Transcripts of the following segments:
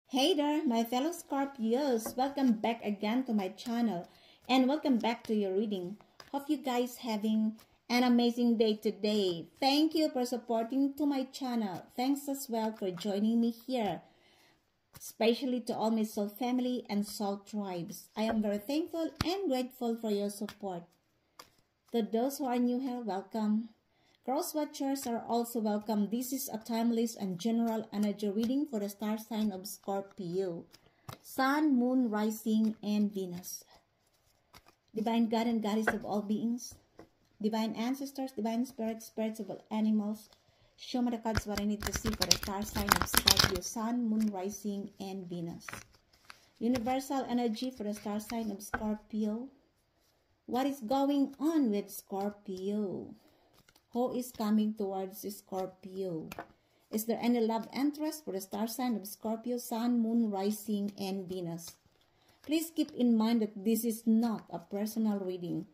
Hey there, my fellow Scorpios. Welcome back again to my channel and welcome back to your reading. Hope you guys having an amazing day today. Thank you for supporting to my channel. Thanks as well for joining me here, especially to all my soul family and soul tribes. I am very thankful and grateful for your support. To those who are new here, welcome. Cross watchers are also welcome. This is a timeless and general energy reading for the star sign of Scorpio, Sun, Moon, Rising, and Venus. Divine God and Goddess of all beings, divine ancestors, divine spirits, spirits of all animals, show me the cards what I need to see for the star sign of Scorpio, Sun, Moon, Rising, and Venus. Universal energy for the star sign of Scorpio. What is going on with Scorpio? Who is coming towards Scorpio? Is there any love interest for the star sign of Scorpio, Sun, Moon, Rising, and Venus? Please keep in mind that this is not a personal reading.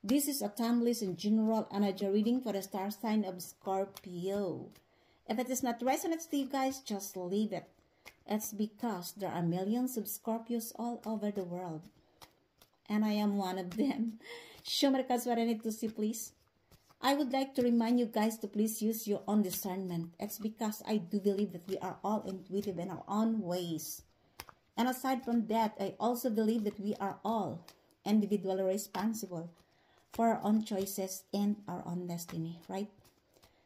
This is a timeless and general energy reading for the star sign of Scorpio. If it is not resonant to you guys, just leave it. It's because there are millions of Scorpios all over the world. And I am one of them. Show me the cards what I need to see, please. I would like to remind you guys to please use your own discernment. It's because I do believe that we are all intuitive in our own ways. And aside from that, I also believe that we are all individually responsible for our own choices and our own destiny, right?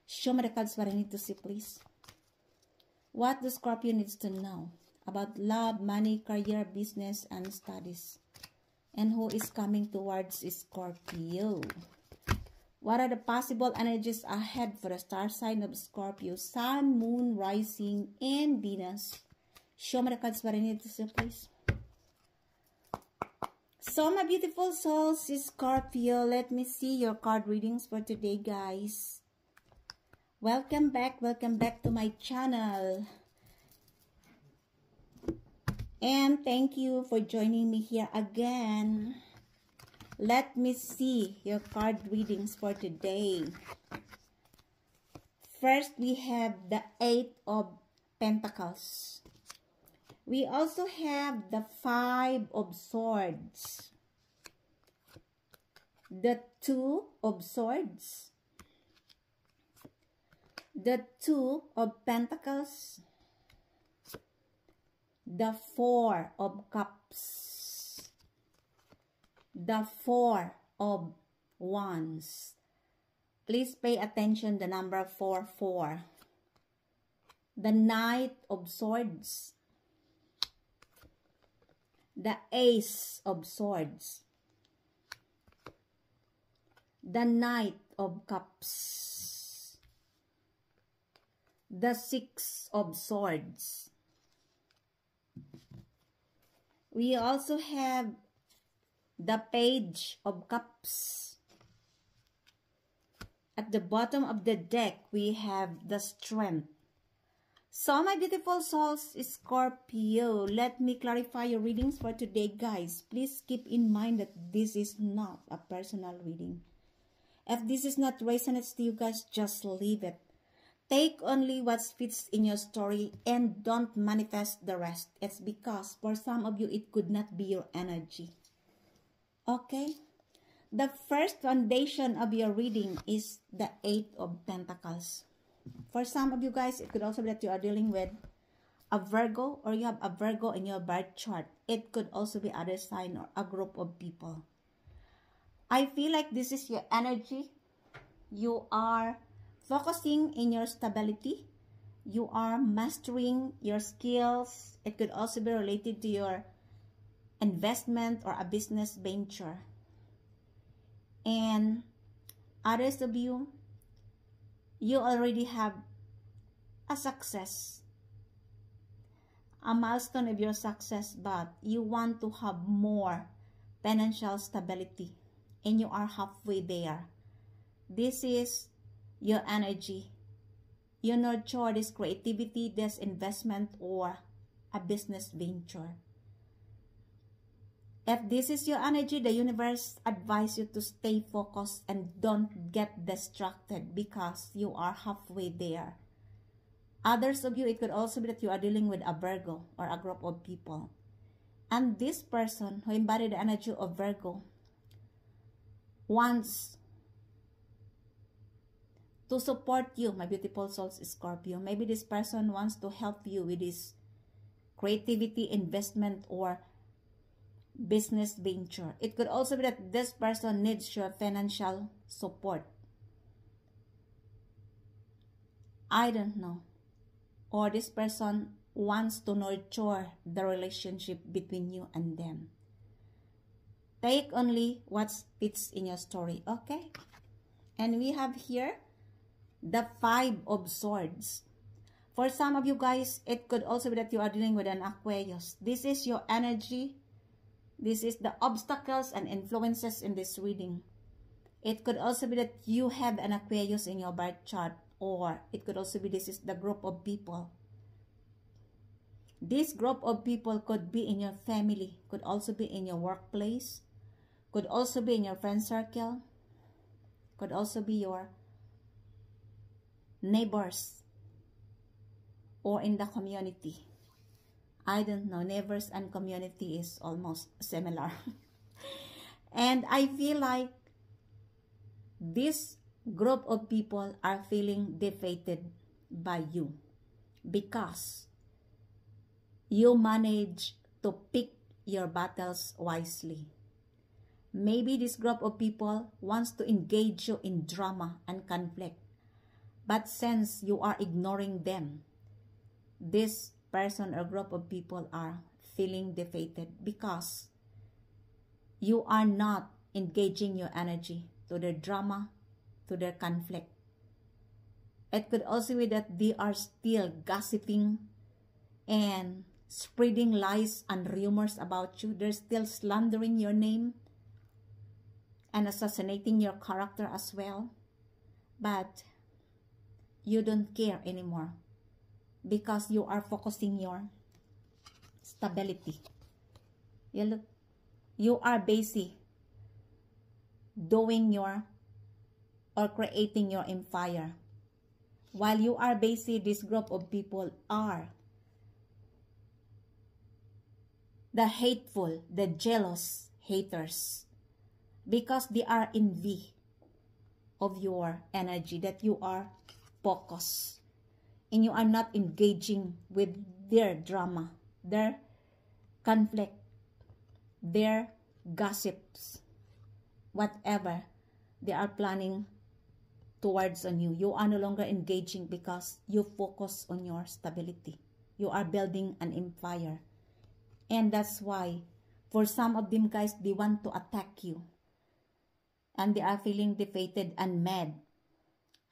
Show me the cards what I need to see, please. What the Scorpio needs to know about love, money, career, business, and studies. And who is coming towards Scorpio? What are the possible energies ahead for the star sign of Scorpio, Sun, Moon, Rising, and Venus? Show me the cards what I need to see, please. So, my beautiful souls, Scorpio, let me see your card readings for today, guys. Welcome back to my channel. And thank you for joining me here again. Let me see your card readings for today. First, we have the Eight of Pentacles. We also have the Five of Swords, the Two of Swords, the Two of Pentacles, the Four of Cups, the Four of Wands. Please pay attention, the number 4. The Knight of Swords, the Ace of Swords, the Knight of Cups, the Six of Swords. We also have the Page of Cups. At the bottom of the deck, we have the Strength. So, my beautiful souls, Scorpio, let me clarify your readings for today, guys. Please keep in mind that this is not a personal reading. If this is not resonant to you guys, just leave it. Take only what fits in your story and don't manifest the rest. It's because for some of you, it could not be your energy. Okay? The first foundation of your reading is the Eight of Pentacles. For some of you guys, it could also be that you are dealing with a Virgo or you have a Virgo in your birth chart. It could also be other sign or a group of people. I feel like this is your energy. You are focusing in your stability. You are mastering your skills. It could also be related to your investment or a business venture. And others of you, you already have a success, a milestone of your success, but you want to have more financial stability and you are halfway there. This is your energy. You nurture this creativity, this investment, or a business venture. If this is your energy, the universe advises you to stay focused and don't get distracted because you are halfway there. Others of you, it could also be that you are dealing with a Virgo or a group of people. And this person who embodied the energy of Virgo wants to support you, my beautiful souls, Scorpio. Maybe this person wants to help you with this creativity, investment, or business venture. It could also be that this person needs your financial support. I don't know. Or this person wants to nurture the relationship between you and them. Take only what fits in your story, okay? And we have here the Five of Swords. For some of you guys, it could also be that you are dealing with an Aquarius. This is your energy. This is the obstacles and influences in this reading. It could also be that you have an Aquarius in your birth chart, or it could also be this is the group of people. This group of people could be in your family, could also be in your workplace, could also be in your friend circle, could also be your neighbors, or in the community. I don't know, neighbors and community is almost similar. And I feel like this group of people are feeling defeated by you because you manage to pick your battles wisely. Maybe this group of people wants to engage you in drama and conflict, but since you are ignoring them, this person or group of people are feeling defeated because you are not engaging your energy to their drama, to their conflict. It could also be that they are still gossiping and spreading lies and rumors about you. They're still slandering your name and assassinating your character as well. But you don't care anymore because you are focusing your stability. You are busy doing your or creating your empire. While you are busy, this group of people are the hateful, the jealous haters, because they are envy of your energy, that you are focused and you are not engaging with their drama, their conflict, their gossips, whatever they are planning towards on you. You are no longer engaging because you focus on your stability. You are building an empire. And that's why for some of them guys, they want to attack you. And they are feeling defeated and mad.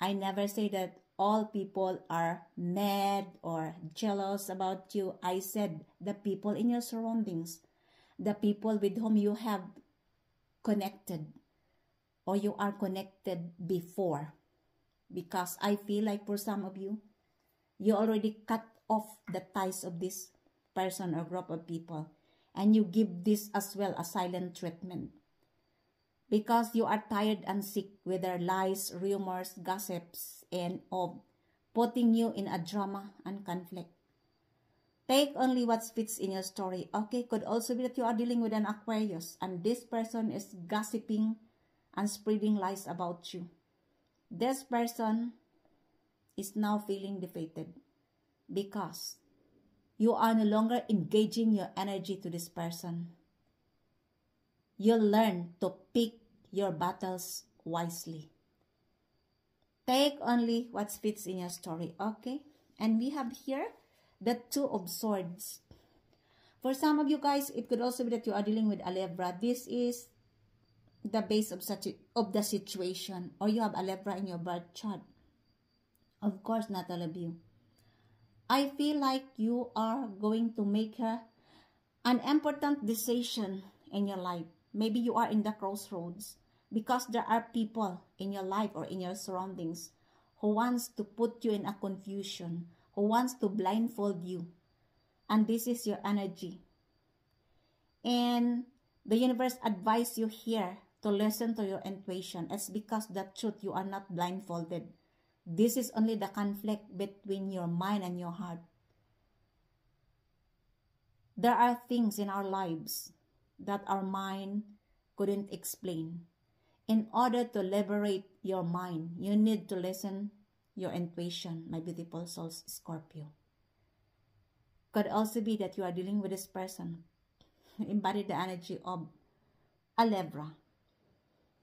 I never say that all people are mad or jealous about you. I said the people in your surroundings, the people with whom you have connected or you are connected before. Because I feel like for some of you, you already cut off the ties of this person or group of people. And you give this as well a silent treatment. Because you are tired and sick with their lies, rumors, gossips, and of putting you in a drama and conflict. Take only what fits in your story. Okay, could also be that you are dealing with an Aquarius and this person is gossiping and spreading lies about you. This person is now feeling defeated because you are no longer engaging your energy to this person. You'll learn to pick your battles wisely. Take only what fits in your story, okay? And we have here the Two of Swords. For some of you guys, it could also be that you are dealing with a Libra. This is the base of the situation, or you have a Libra in your birth chart. Of course, not all of you. I feel like you are going to make an important decision in your life. Maybe you are in the crossroads because there are people in your life or in your surroundings who wants to put you in a confusion, who wants to blindfold you. And this is your energy. And the universe advises you here to listen to your intuition. It's because the truth, you are not blindfolded. This is only the conflict between your mind and your heart. There are things in our lives that our mind couldn't explain. In order to liberate your mind, you need to listen your intuition, my beautiful souls, Scorpio. Could also be that you are dealing with this person who embodied the energy of a Libra.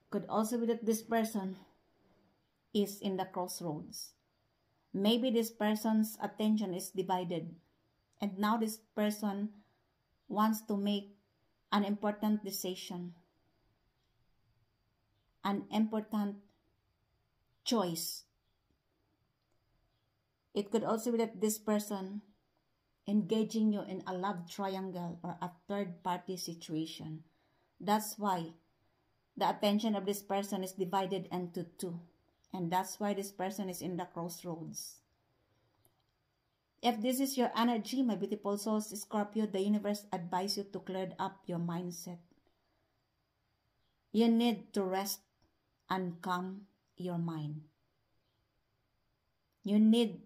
Could also be that this person is in the crossroads. Maybe this person's attention is divided, and now this person wants to make an important decision, an important choice. It could also be that this person engaging you in a love triangle or a third-party situation. That's why the attention of this person is divided into two. And that's why this person is in the crossroads. If this is your energy, my beautiful souls, Scorpio, the universe advises you to clear up your mindset. You need to rest and calm your mind. You need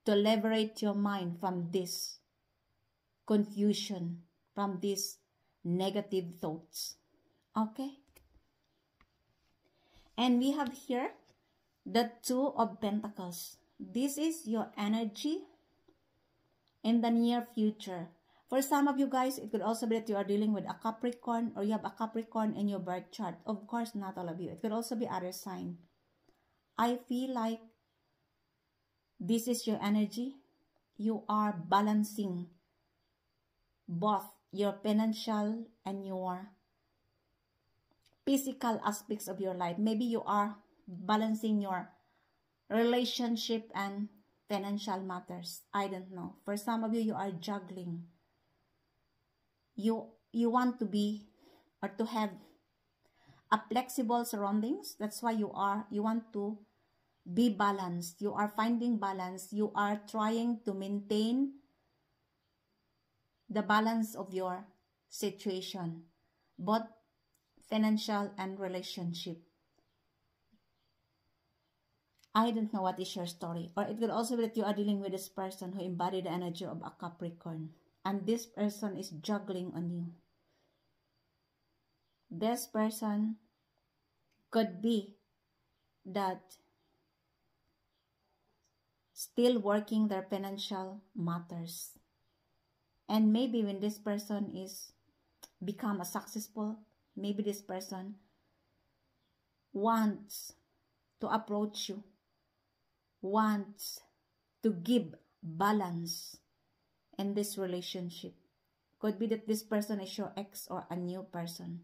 to liberate your mind from this confusion, from these negative thoughts. Okay? And we have here the Two of Pentacles. This is your energy in the near future. For some of you guys, it could also be that you are dealing with a Capricorn, or you have a Capricorn in your birth chart. Of course, not all of you. It could also be other sign. I feel like this is your energy. You are balancing both your financial and your physical aspects of your life. Maybe you are balancing your relationship and financial matters. I don't know. For some of you, you are juggling. You want to be or to have a flexible surroundings. That's why you want to be balanced. You are finding balance. You are trying to maintain the balance of your situation, both financial and relationship. I don't know what is your story. Or it could also be that you are dealing with this person who embodied the energy of a Capricorn. And this person is juggling on you. This person could be that still working their financial matters. And maybe when this person is become a successful, maybe this person wants to approach you, wants to give balance in this relationship. Could be that this person is your ex or a new person.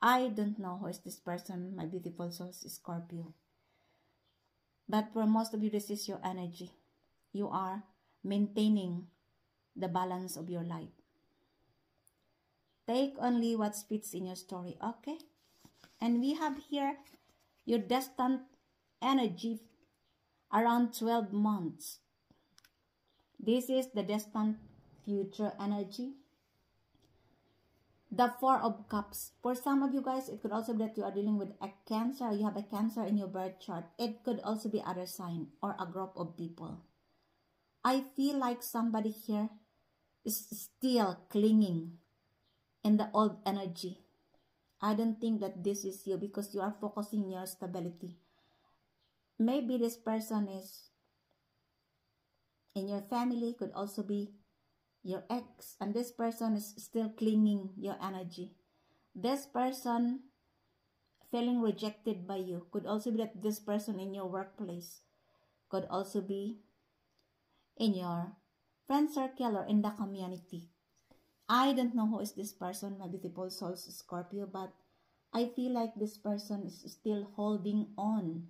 I don't know who is this person, my beautiful souls, Scorpio. But for most of you, this is your energy. You are maintaining the balance of your life. Take only what fits in your story, okay? And we have here your destined energy around 12 months. This is the destined future energy. The Four of Cups. For some of you guys, it could also be that you are dealing with a Cancer. You have a Cancer in your birth chart. It could also be other sign or a group of people. I feel like somebody here is still clinging in the old energy. I don't think that this is you because you are focusing on your stability. Maybe this person is in your family, could also be your ex, and this person is still clinging your energy. This person feeling rejected by you. Could also be that this person in your workplace. Could also be in your friend circle or in the community. I don't know who is this person, my beautiful souls, Scorpio, but I feel like this person is still holding on,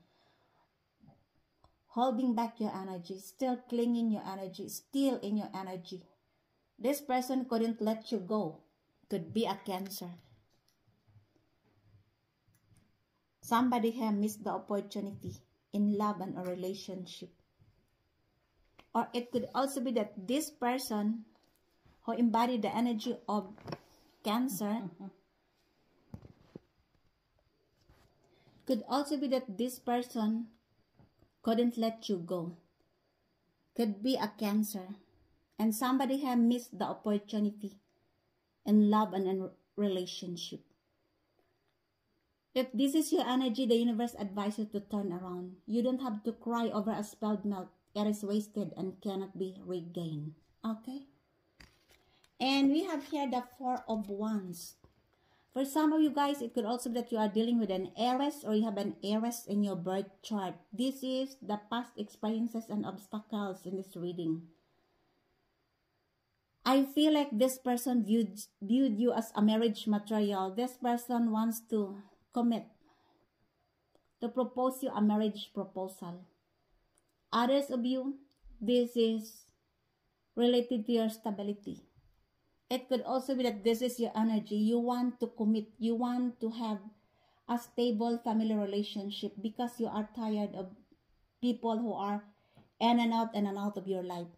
holding back your energy, still clinging your energy, still in your energy. This person couldn't let you go. Could be a Cancer. Somebody here missed the opportunity in love and a relationship. Or it could also be that this person who embodied the energy of Cancer could also be that this person couldn't let you go. Could be a Cancer. And somebody have missed the opportunity in love and in relationship. If this is your energy, the universe advises you to turn around. You don't have to cry over a spilled milk. It is wasted and cannot be regained. Okay? And we have here the Four of Wands. For some of you guys, it could also be that you are dealing with an Aries or you have an Aries in your birth chart. This is the past experiences and obstacles in this reading. I feel like this person viewed you as a marriage material. This person wants to commit, to propose you a marriage proposal. Others of you, this is related to your stability. It could also be that this is your energy. You want to commit. You want to have a stable family relationship because you are tired of people who are in and out of your life.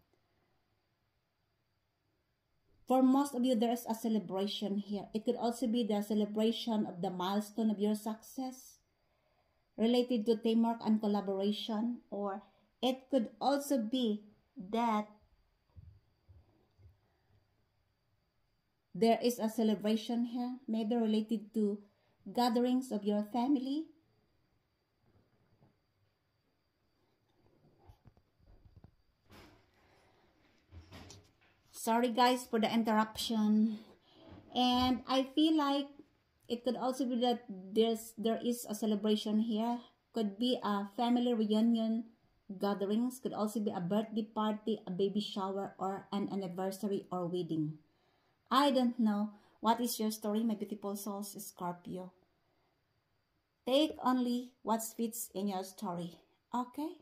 For most of you, there is a celebration here. It could also be the celebration of the milestone of your success related to teamwork and collaboration. Or it could also be that there is a celebration here, maybe related to gatherings of your family. Sorry guys for the interruption. And I feel like it could also be that there is a celebration here. Could be a family reunion gatherings. Could also be a birthday party, a baby shower, or an anniversary or wedding. I don't know. What is your story, my beautiful souls, Scorpio? Take only what fits in your story. Okay?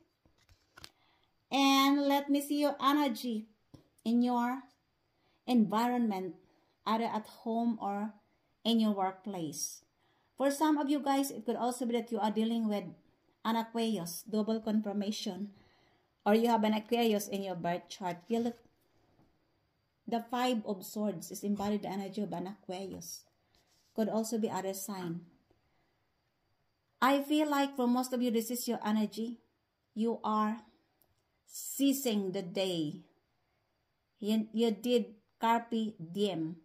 And let me see your energy in your environment, either at home or in your workplace. For some of you guys, it could also be that you are dealing with an Aquarius, double confirmation, or you have an Aquarius in your birth chart. You look, the Five of Swords is embodied the energy of an Aquarius. Could also be other sign. I feel like for most of you, this is your energy. You are seizing the day. You did carpe diem.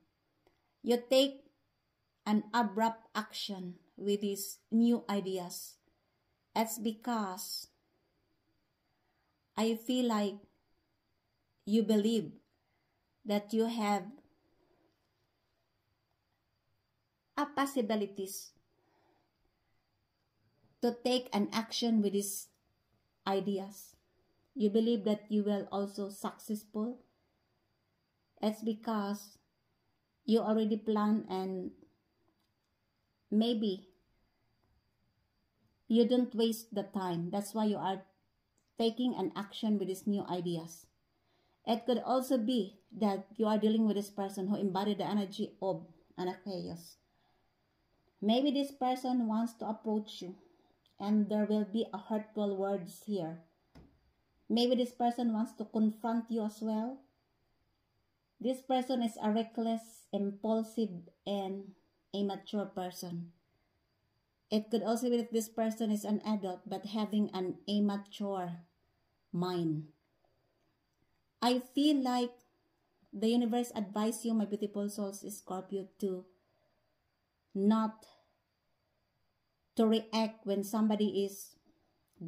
You take an abrupt action with these new ideas. It's because I feel like you believe that you have a possibilities to take an action with these ideas. You believe that you will also successful. It's because you already plan and maybe you don't waste the time. That's why you are taking an action with these new ideas. It could also be that you are dealing with this person who embodied the energy of an Aquarius. Maybe this person wants to approach you and there will be a hurtful words here. Maybe this person wants to confront you as well. This person is a reckless, impulsive, and immature person. It could also be that this person is an adult but having an immature mind. I feel like the universe advised you, my beautiful souls, Scorpio, to not to react when somebody is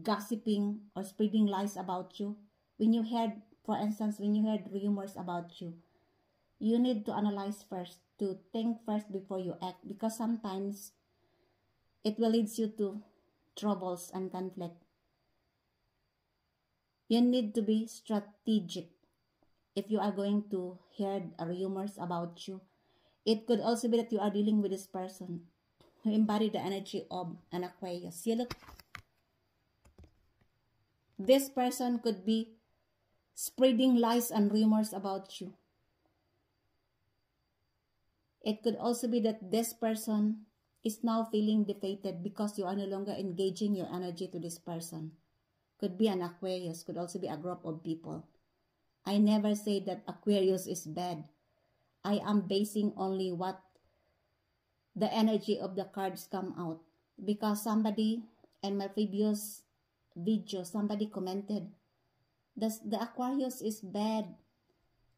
gossiping or spreading lies about you. When you heard, for instance, when you heard rumors about you, you need to analyze first, to think first before you act, because sometimes it will lead you to troubles and conflict. You need to be strategic if you are going to hear rumors about you. It could also be that you are dealing with this person who embodied the energy of an Aquarius. You look, this person could be spreading lies and rumors about you. It could also be that this person is now feeling defeated because you are no longer engaging your energy to this person. Could be an Aquarius, could also be a group of people. I never say that Aquarius is bad. I am basing only what the energy of the cards come out. Because somebody in my previous video, somebody commented, the Aquarius is bad.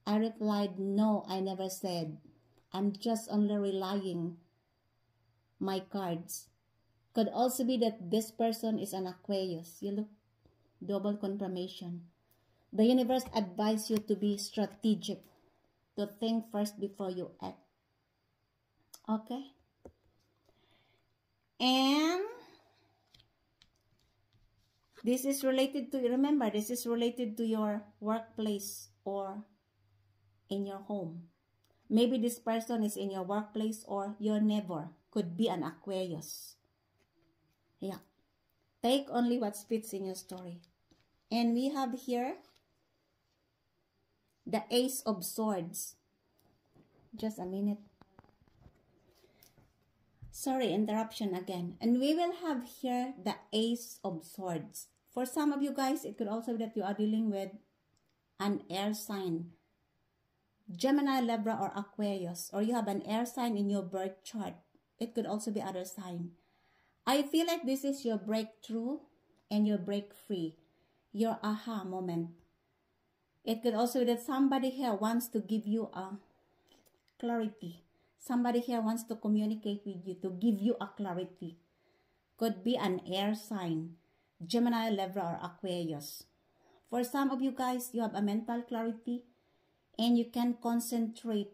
I replied, no, I never said. I'm just only relying my cards. Could also be that this person is an Aquarius. You look, double confirmation. The universe advises you to be strategic, to think first before you act. Okay? And this is related to, remember, this is related to your workplace or in your home. Maybe this person is in your workplace or your neighbor. Could be an Aquarius. Yeah. Take only what fits in your story. And we have here the Ace of Swords. Just a minute. Sorry, interruption again. And we will have here the Ace of Swords. For some of you guys, it could also be that you are dealing with an air sign. Gemini, Libra, or Aquarius. Or you have an air sign in your birth chart. It could also be other sign. I feel like this is your breakthrough and your break free. Your aha moment. It could also be that somebody here wants to give you a clarity. Somebody here wants to communicate with you, to give you a clarity. Could be an air sign. Gemini, Libra, or Aquarius. For some of you guys, you have a mental clarity and you can concentrate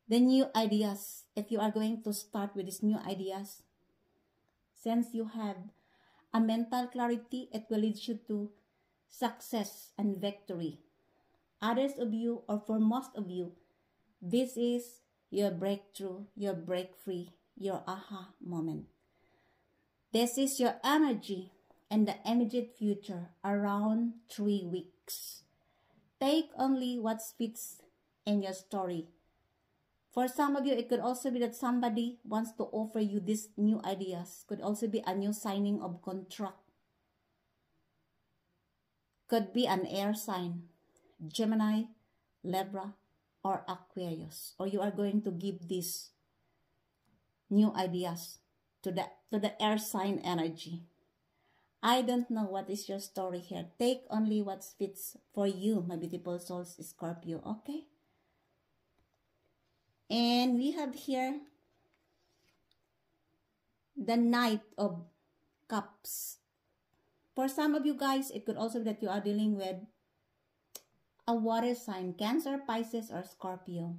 the new ideas. If you are going to start with these new ideas, since you have a mental clarity, it will lead you to success and victory. Others of you, or for most of you, this is your breakthrough, your break free, your aha moment. This is your energy and the immediate future around 3 weeks. Take only what fits in your story. For some of you, it could also be that somebody wants to offer you these new ideas. Could also be a new signing of contract. Could be an air sign, Gemini, Libra, or Aquarius. Or you are going to give these new ideas to the air sign energy. I don't know what is your story here. Take only what fits for you, my beautiful souls, Scorpio, okay? And we have here the Knight of Cups. For some of you guys, it could also be that you are dealing with a water sign, Cancer, Pisces, or Scorpio.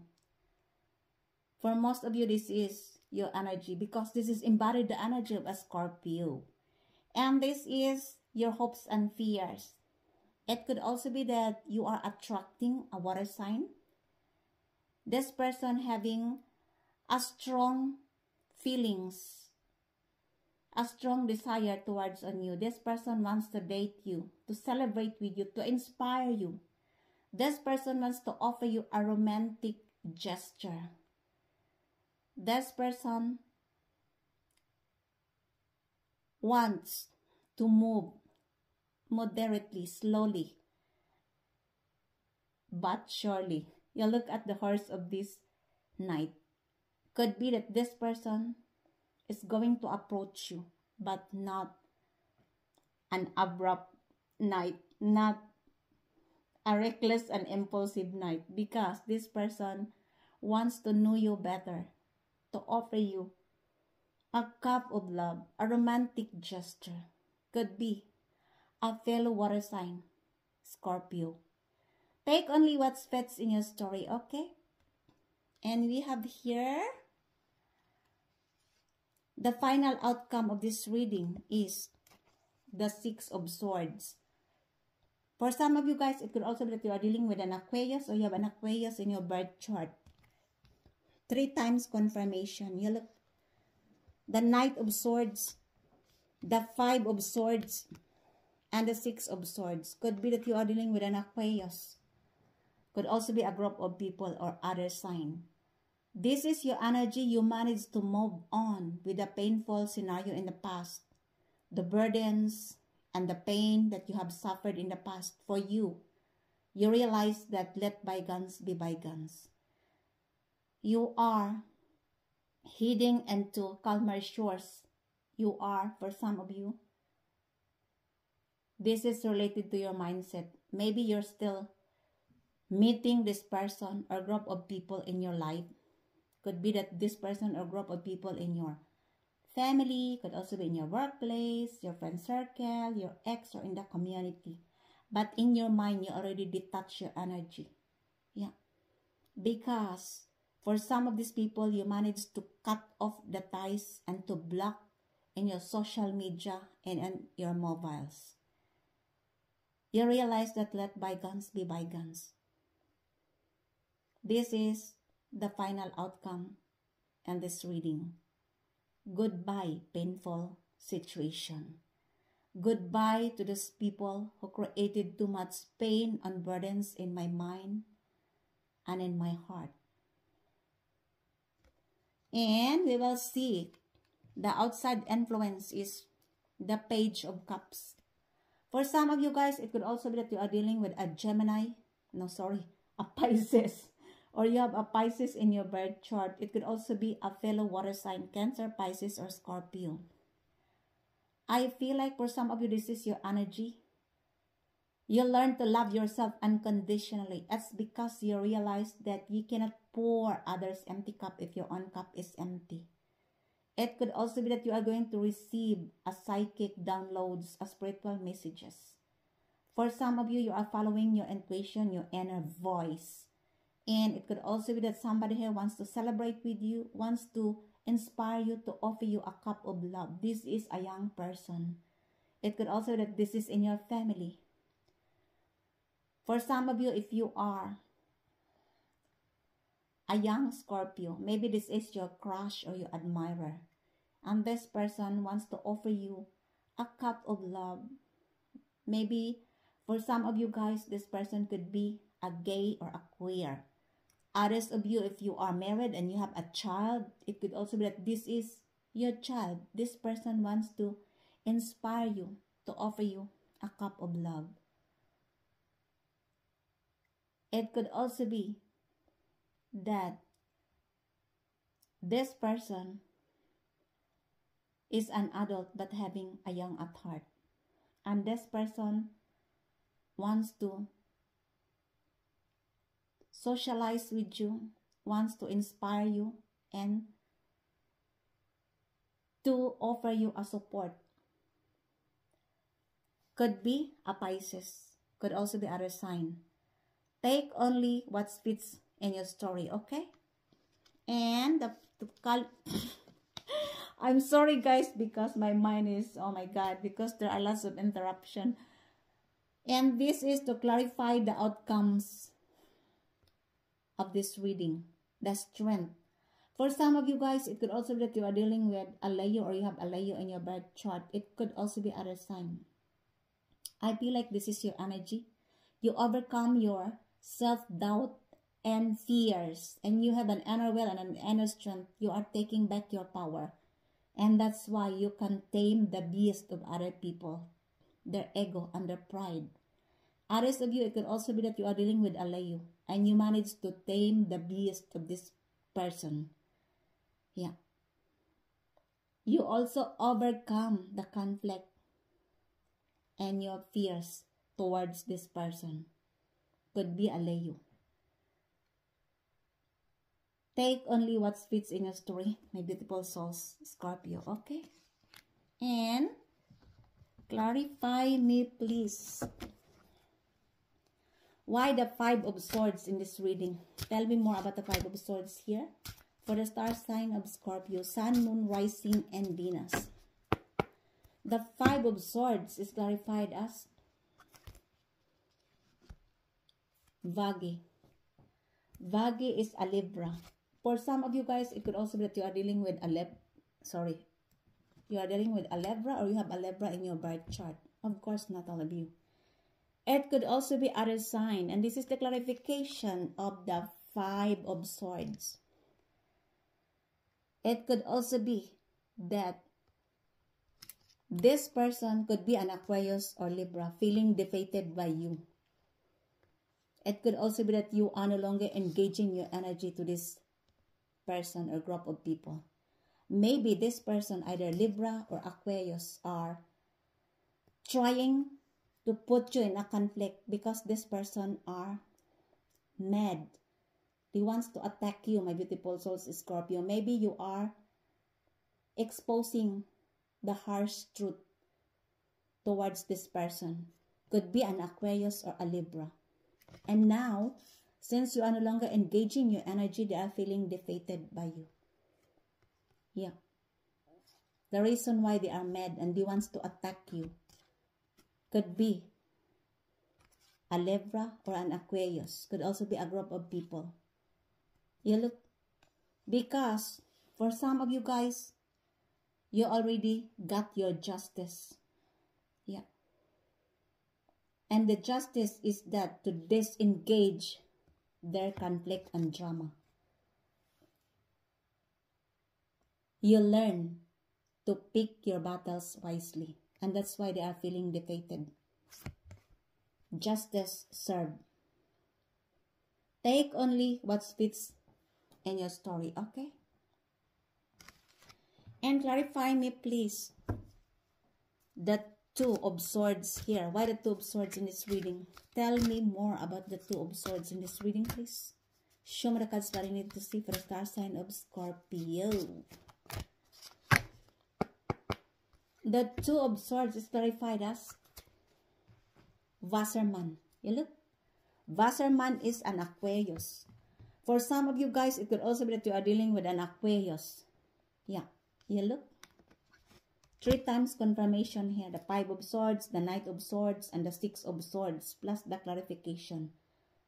For most of you, this is your energy because this is embodied the energy of a Scorpio. And this is your hopes and fears. It could also be that you are attracting a water sign. This person having a strong feelings, a strong desire towards on you. This person wants to date you, to celebrate with you, to inspire you. This person wants to offer you a romantic gesture. This person wants to move moderately, slowly, but surely. You look at the horse of this knight. Could be that this person is going to approach you, but not an abrupt knight, not a reckless and impulsive knight, because this person wants to know you better, to offer you a cup of love, a romantic gesture. Could be a fellow water sign, Scorpio. Take only what fits in your story, okay? And we have here the final outcome of this reading is the Six of Swords. For some of you guys, it could also be that you are dealing with an Aquarius or you have an Aquarius in your birth chart. 3 times confirmation. You look, the Knight of Swords, the 5 of Swords, and the 6 of Swords. Could be that you are dealing with an Aquarius. Could also be a group of people or other sign. This is your energy. You managed to move on with the painful scenario in the past. The burdens and the pain that you have suffered in the past. For you, you realize that let bygones be bygones. You are heading into calmer shores. You are, for some of you, This is related to your mindset. Maybe you're still meeting this person or group of people in your life. Could be that this person or group of people in your family, could also be in your workplace, your friend circle, your ex, or in the community. But in your mind, you already detach your energy. Yeah. Because for some of these people, you managed to cut off the ties and to block in your social media and in your mobiles. You realize that let bygones be bygones. This is the final outcome in this reading. Goodbye, painful situation. Goodbye to those people who created too much pain and burdens in my mind and in my heart. And we will see the outside influence is the Page of Cups. For some of you guys, it could also be that you are dealing with a Gemini. No, sorry, a Pisces. Or you have a Pisces in your birth chart. It could also be a fellow water sign, Cancer, Pisces, or Scorpio. I feel like for some of you, this is your energy. You learn to love yourself unconditionally. That's because you realize that you cannot pour others' empty cup if your own cup is empty. It could also be that you are going to receive a psychic downloads, a spiritual messages. For some of you, you are following your intuition, your inner voice. And it could also be that somebody here wants to celebrate with you, wants to inspire you, to offer you a cup of love. This is a young person. It could also be that this is in your family. For some of you, if you are a young Scorpio, maybe this is your crush or your admirer. And this person wants to offer you a cup of love. Maybe for some of you guys, this person could be a gay or a queer. Others of you, if you are married and you have a child, it could also be that this is your child. This person wants to inspire you, to offer you a cup of love. It could also be that this person is an adult but having a young at heart. And this person wants to socialize with you, wants to inspire you, and to offer you a support. Could be a Pisces, could also be other sign. Take only what fits in your story, okay? And I'm sorry guys, because my mind is, oh my God, because there are lots of interruption. And this is to clarify the outcomes of this reading, the strength. For some of you guys, it could also be that you are dealing with a Leo or you have a Leo in your birth chart. It could also be other sign. I feel like this is your energy. You overcome your self-doubt and fears, and you have an inner will and an inner strength. You are taking back your power, and that's why you can tame the beast of other people, their ego and their pride. Others of you, it could also be that you are dealing with a Leo and you manage to tame the beast of this person. Yeah. You also overcome the conflict and your fears towards this person. Could be a Leo. Take only what fits in your story, my beautiful souls, Scorpio, okay? And clarify me, please. Why the Five of Swords in this reading? Tell me more about the Five of Swords here. For the star sign of Scorpio, Sun, Moon, Rising, and Venus. The Five of Swords is clarified as Vagi. Vagi is a Libra. For some of you guys, it could also be that you are dealing with a you are dealing with a Libra, or you have a Libra in your birth chart. Of course, not all of you. It could also be other sign, and this is the clarification of the Five of Swords. It could also be that this person could be an Aquarius or Libra, feeling defeated by you. It could also be that you are no longer engaging your energy to this person or group of people. Maybe this person, either Libra or Aquarius, are trying to put you in a conflict because this person are mad. They wants to attack you, my beautiful souls, Scorpio. Maybe you are exposing the harsh truth towards this person. Could be an Aquarius or a Libra. And now, since you are no longer engaging your energy, they are feeling defeated by you. Yeah. The reason why they are mad and they wants to attack you could be a Libra or an Aquarius. Could also be a group of people. You look, because for some of you guys, you already got your justice. Yeah. And the justice is that to disengage their conflict and drama. You learn to pick your battles wisely. And that's why they are feeling defeated. Justice served. Take only what fits in your story, okay? And clarify me, please, the Two of Swords here. Why the Two of Swords in this reading? Tell me more about the Two of Swords in this reading, please. Show me the cards that I need to see for the star sign of Scorpio. The Two of Swords is clarified as Wasserman. You look. Wasserman is an Aquarius. For some of you guys, it could also be that you are dealing with an Aquarius. Yeah. You look. 3 times confirmation here. The 5 of Swords, the Knight of Swords, and the 6 of Swords, plus the clarification.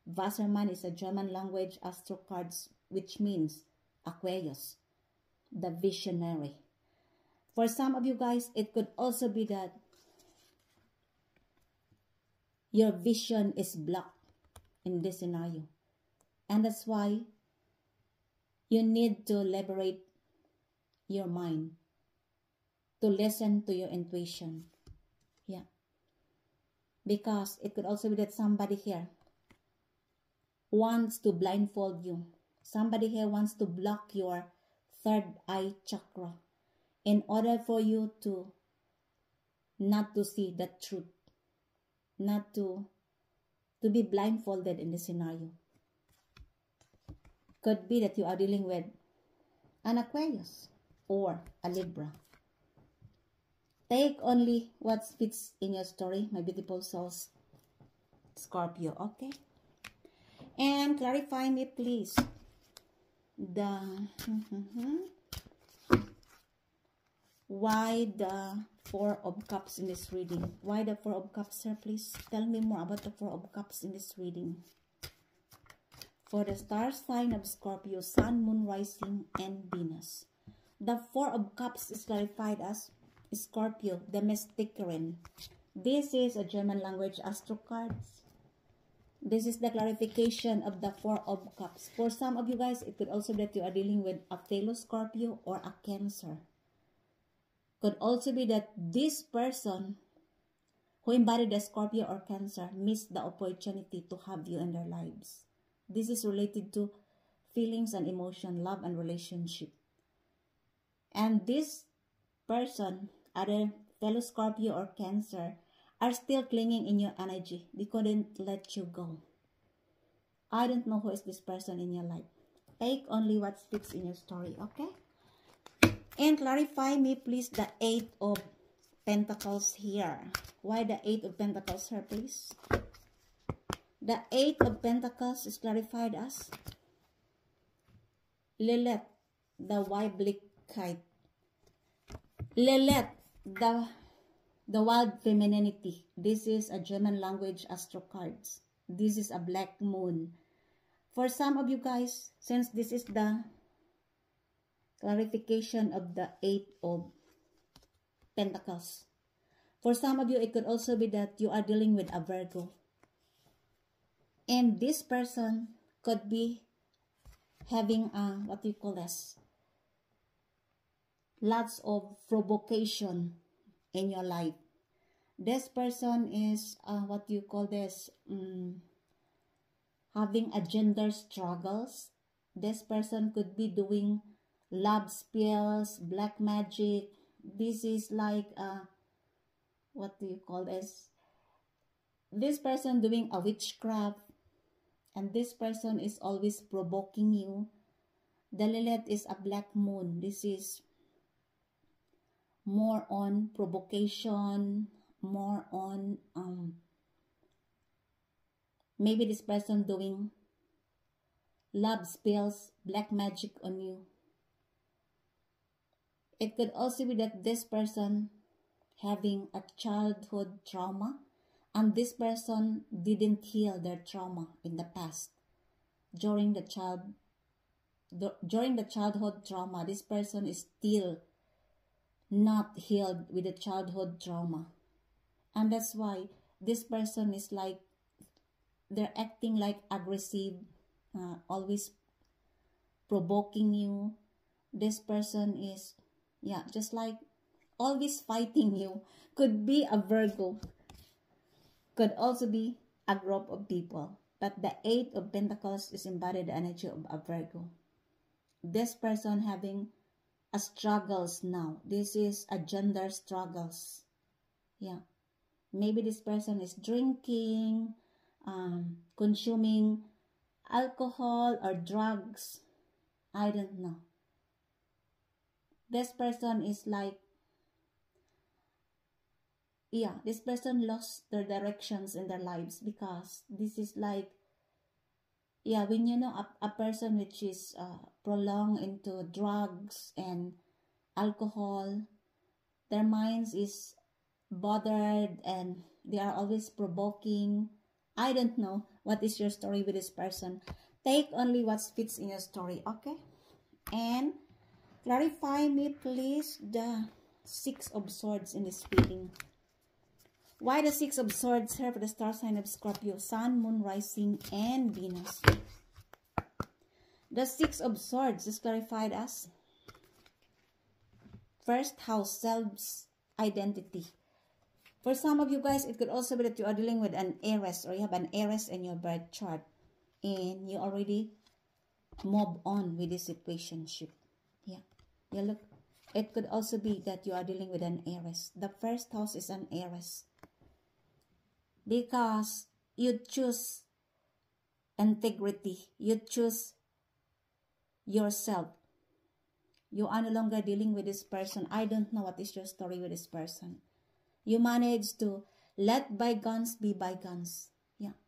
Wasserman is a German language astro cards, which means Aquarius, the visionary. For some of you guys, it could also be that your vision is blocked in this scenario. And that's why you need to liberate your mind, to listen to your intuition. Yeah. Because it could also be that somebody here wants to blindfold you. Somebody here wants to block your third eye chakra in order for you to not to see the truth, not to be blindfolded in this scenario. Could be that you are dealing with an Aquarius or a Libra. Take only what fits in your story, my beautiful souls, Scorpio, okay? And clarify me, please, the why the 4 of Cups in this reading? Why the 4 of Cups, sir? Please tell me more about the 4 of Cups in this reading. For the star sign of Scorpio, Sun, Moon, Rising, and Venus. The 4 of Cups is clarified as Scorpio, the Mystikerin. This is a German language astro cards. This is the clarification of the 4 of Cups. For some of you guys, it could also be that you are dealing with a fellow Scorpio or a Cancer. Could also be that this person who embodied the Scorpio or Cancer missed the opportunity to have you in their lives. This is related to feelings and emotion, love and relationship. And this person, other fellow Scorpio or Cancer, are still clinging in your energy. They couldn't let you go. I don't know who is this person in your life. Take only what fits in your story, okay? And clarify me, please, the 8 of Pentacles here. Why the 8 of Pentacles here, please? The 8 of Pentacles is clarified as Lilith, the Weiblich kite. Lilith, the wild femininity. This is a German language astro cards. This is a black moon. For some of you guys, since this is the clarification of the 8 of Pentacles, for some of you, it could also be that you are dealing with a Virgo. And this person could be having a, what do you call this? Lots of provocation in your life. This person is, what do you call this? Having a gender struggles. This person could be doing love spells, black magic. This is like, what do you call this? this person doing a witchcraft, and this person is always provoking you. The Lilith is a black moon. This is more on provocation, more on maybe this person doing love spells, black magic on you. It could also be that this person having a childhood trauma, and this person didn't heal their trauma in the past. During the childhood trauma, this person is still not healed with the childhood trauma. And that's why this person is like, they're acting like aggressive, always provoking you. This person is, yeah, just like always fighting you. Could be a Virgo. Could also be a group of people. But the Eight of Pentacles is embodied the energy of a Virgo. This person having a struggles now. This is a gender struggles. Yeah. Maybe this person is drinking, consuming alcohol or drugs. I don't know. This person is like, yeah, this person lost their directions in their lives, because this is like, yeah, when you know a person which is prolonged into drugs and alcohol, their minds is bothered and they are always provoking. I don't know what is your story with this person. Take only what fits in your story, okay? And clarify me please the Six of Swords in this reading. Why the Six of Swords here for the star sign of Scorpio, Sun, Moon, Rising, and Venus? The Six of Swords is clarified as first house, self's identity. For some of you guys, it could also be that you are dealing with an Aries, or you have an Aries in your birth chart and you already move on with this situationship. Yeah, look. It could also be that you are dealing with an Aries. The first house is an Aries, because you choose integrity, you choose yourself. You are no longer dealing with this person. I don't know what is your story with this person. You manage to let bygones be bygones. Yeah.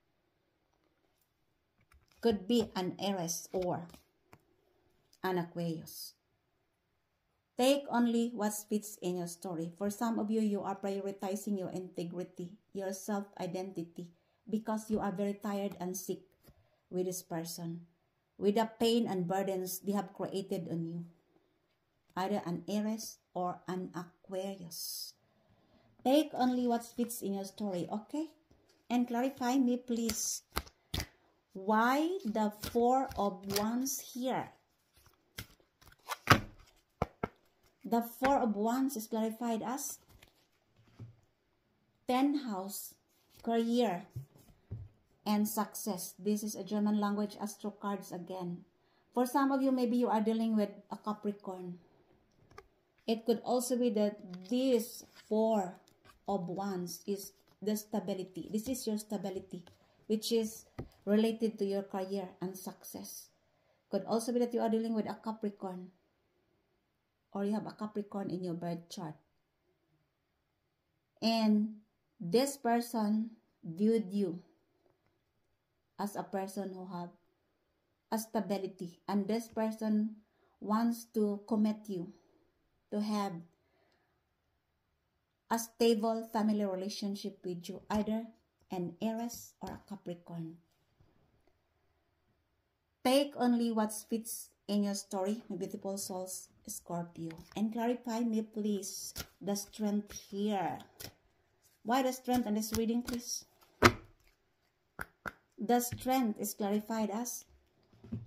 Could be an Aries or an Aquarius. Take only what fits in your story. For some of you, you are prioritizing your integrity, your self-identity, because you are very tired and sick with this person, with the pain and burdens they have created on you. Either an Aries or an Aquarius. Take only what fits in your story, okay? And clarify me please, why the Four of Wands here? The Four of Wands is clarified as 10th house, career, and success. This is a German language astro cards again. For some of you, maybe you are dealing with a Capricorn. It could also be that this Four of Wands is the stability. This is your stability, which is related to your career and success. Could also be that you are dealing with a Capricorn, or you have a Capricorn in your birth chart. And this person viewed you as a person who have a stability. And this person wants to commit you to have a stable family relationship with you. Either an Aries or a Capricorn. Take only what fits in your story, my beautiful souls, Scorpio. And clarify me please the strength here. Why the strength in this reading please? The strength is clarified as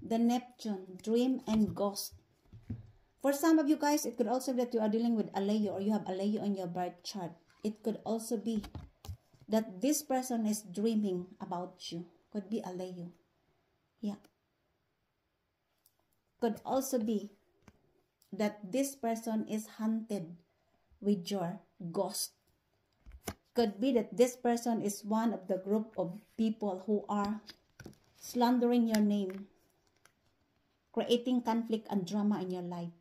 the Neptune, dream and ghost. For some of you guys, it could also be that you are dealing with a Leo, or you have a Leo in your birth chart. It could also be that this person is dreaming about you. Could be a Leo. Yeah. Could also be that this person is haunted with your ghost. Could be that this person is one of the group of people who are slandering your name, creating conflict and drama in your life,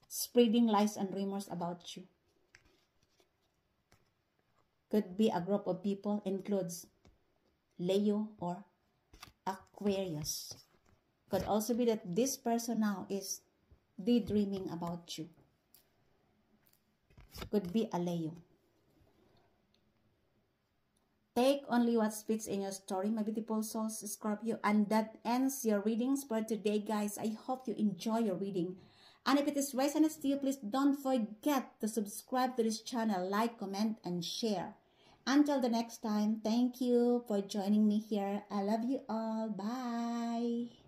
spreading lies and rumors about you. Could be a group of people includes Leo or Aquarius. Could also be that this person now is daydreaming about you. Could be a Leo. Take only what fits in your story, my beautiful souls, Scorpio. And that ends your readings for today, guys. I hope you enjoy your reading. And if it is resonant to you, please don't forget to subscribe to this channel, like, comment, and share. Until the next time, thank you for joining me here. I love you all. Bye.